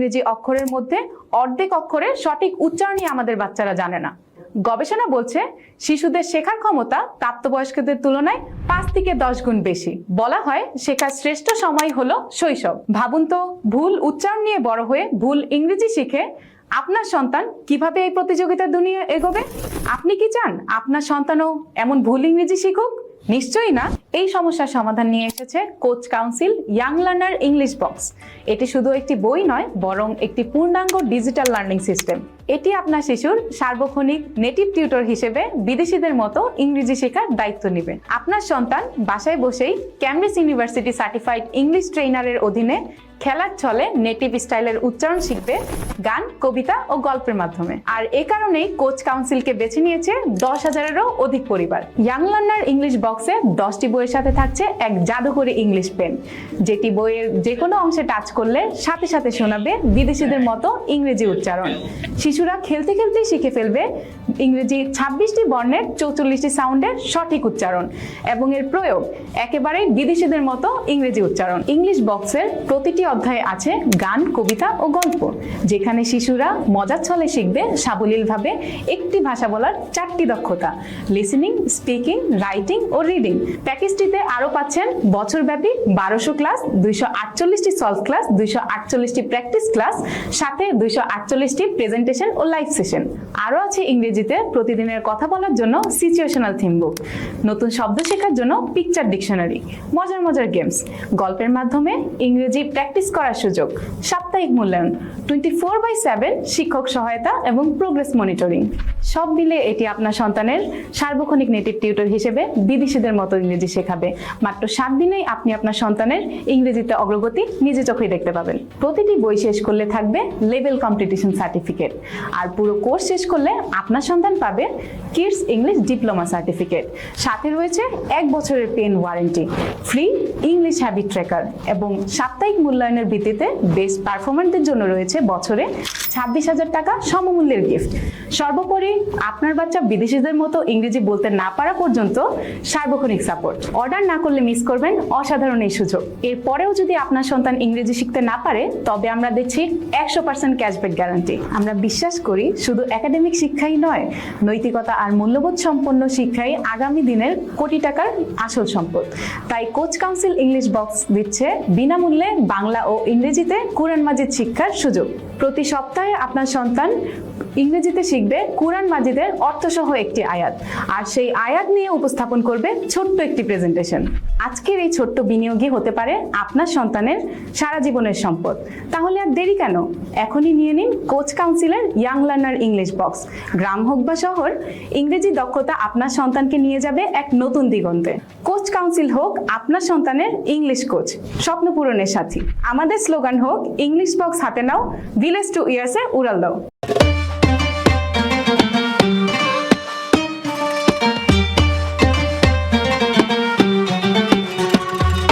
ইংরেজি অক্ষরের মধ্যে অর্ধেক অক্ষরের সঠিক উচ্চারণই আমাদের বাচ্চারা জানে না। গবেষণা বলছে শিশুদের শেখার ক্ষমতা প্রাপ্তবয়স্কদের তুলনায় 5 থেকে 10 গুণ বেশি। বলা হয় শেখার শ্রেষ্ঠ সময় হলো শৈশব। ভাবুন তো, ভুল উচ্চারণ নিয়ে বড় হয়ে ভুল ইংরেজি শিখে আপনার সন্তান কিভাবে এই প্রতিযোগিতার দুনিয়ায় এগোবে? আপনি কি চান আপনার সন্তানও এমন ভুল ইংরেজি শিখুক? নিশ্চয়ই না। এই সমস্যার সমাধান নিয়ে এসেছে coach council young learner English box. এটি শুধু একটি বই নয়, বরং একটি পূর্ণাঙ্গ ডিজিটাল লার্নিং সিস্টেম। এটি আপনার শিশুর সার্বক্ষণিক নেটিভ টিউটর হিসেবে বিদেশিদের মতো ইংরেজি শেখার দায়িত্ব নেবে। আপনার সন্তান বাসায় বসেই ক্যামব্রিজ ইউনিভার্সিটি সার্টিফাইড ইংলিশ ট্রেইনারের অধীনে খেলার ছলে নেটিভ স্টাইলের উচ্চারণ শিখবে গান, কবিতা ও গল্পের মাধ্যমে। আর এ কারণেই কোচ কাউন্সিলকে বেছে নিয়েছে 10,000-এরও অধিক পরিবার। ইয়াং লার্নার ইংলিশ বক্সে 10টি বইয়ের সাথে থাকছে এক জাদুকরী ইংলিশ পেন, যেটি বইয়ের যে কোনো অংশে টাচ করলে সাথে সাথে শোনাবে বিদেশিদের মতো ইংরেজি উচ্চারণ। শিশুরা খেলতে খেলতেই শিখে ফেলবে ইংরেজি 26টি বর্ণের 44টি সাউন্ডের সঠিক উচ্চারণ এবং এর প্রয়োগ একেবারেই বিদেশিদের মতো ইংরেজি উচ্চারণ। ইংলিশ বক্সের প্রতিটি অধ্যায়ে আছে গান, কবিতা ও গল্প, যেখানে শিশুরা মজার ছলে শিখবে সাবলীলভাবে একটি ভাষা বলার 4টি দক্ষতা: লিসেনিং, স্পিকিং, রাইটিং ও রিডিং। প্যাকেজটিতে আরও পাচ্ছেন বছরব্যাপী 1200 ক্লাস, 248টি সলভ ক্লাস, 248টি প্র্যাকটিস ক্লাস, সাথে 248টি প্রেজেন্টেশন ও লাইভ সেশন। আরও আছে ইংরেজিতে প্রতিদিনের কথা বলার জন্য সিচুয়েশনাল থিম বুক, নতুন শব্দ শেখার জন্য পিকচার ডিকশনারি, মজার মজার গেমস, গল্পের মাধ্যমে ইংরেজি প্র্যাকটিস করার সুযোগ, সাপ্তাহিক মূল্যায়ন, 24/7 শিক্ষক সহায়তা এবং প্রোগ্রেস মনিটরিং। সব মিলে এটি আপনার সন্তানের সার্বক্ষণিক নেটিভ টিউটর হিসেবে বিদেশিদের মতো ইংরেজি শেখাবে। মাত্র 7 দিনেই আপনি আপনার সন্তানের ইংরেজিতে অগ্রগতি নিজে চোখেই দেখতে পাবেন। প্রতিটি বই শেষ করলে থাকবে লেভেল কম্পিটিশন সার্টিফিকেট, আর পুরো কোর্স শেষ করলে আপনার সন্তান পাবে কিডস ইংলিশ ডিপ্লোমা সার্টিফিকেট। সাথে রয়েছে 1 বছরের pen warranty, free English habit tracker এবং সাপ্তাহিক মূল্যায়নের ভিত্তিতে বেস্ট পারফরম্যান্সের জন্য রয়েছে বছরে 26,000 টাকা সমমূল্যের গিফট। সর্বোপরি আপনার বাচ্চা বিদেশিদের মতো ইংরেজি বলতে না পারা পর্যন্ত সার্বক্ষণিক সাপোর্ট। অর্ডার না করলে মিস করবেন অসাধারণ এই সুযোগ। এরপরেও যদি আপনার সন্তান ইংরেজি শিখতে না পারে, তবে আমরা দিচ্ছি 100% ক্যাশব্যাক গ্যারান্টি। আমরা বিশ্বাস করি শুধু একাডেমিক শিক্ষাই নয়, নৈতিকতা আর মূল্যবোধ সম্পন্ন শিক্ষাই আগামী দিনের কোটি টাকার আসল সম্পদ। তাই কোচ কাউন্সিল ইংলিশ বক্স দিচ্ছে বিনামূল্যে বাংলা ও ইংরেজিতে কুরআন মাজিদ শিক্ষার সুযোগ। প্রতি সপ্তাহে আপনার সন্তান ইংরেজিতে শিখবে কুরআন মাজিদের অর্থসহ একটি আয়াত, আর সেই আয়াত নিয়ে উপস্থাপন করবে ছোট্ট একটি প্রেজেন্টেশন। আজকের এই ছোট্ট বিনিয়োগই হতে পারে আপনার সন্তানের সারা জীবনের সম্পদ। তাহলে আর দেরি কেন? এখনই নিয়ে নিন কোচ কাউন্সিলের ইয়াং লার্নার ইংলিশ বক্স। গ্রাম হোক বা শহর, ইংরেজি দক্ষতা আপনার সন্তানকে নিয়ে যাবে এক নতুন দিগন্তে। কোচ কাউন্সিল হোক আপনার সন্তানের ইংলিশ কোচ, স্বপ্ন পূরণের সাথী। আমাদের স্লোগান হোক ইংলিশ বক্স হাতে নাও, ভিলেজ টু ইয়ার্সে উড়াল দাও।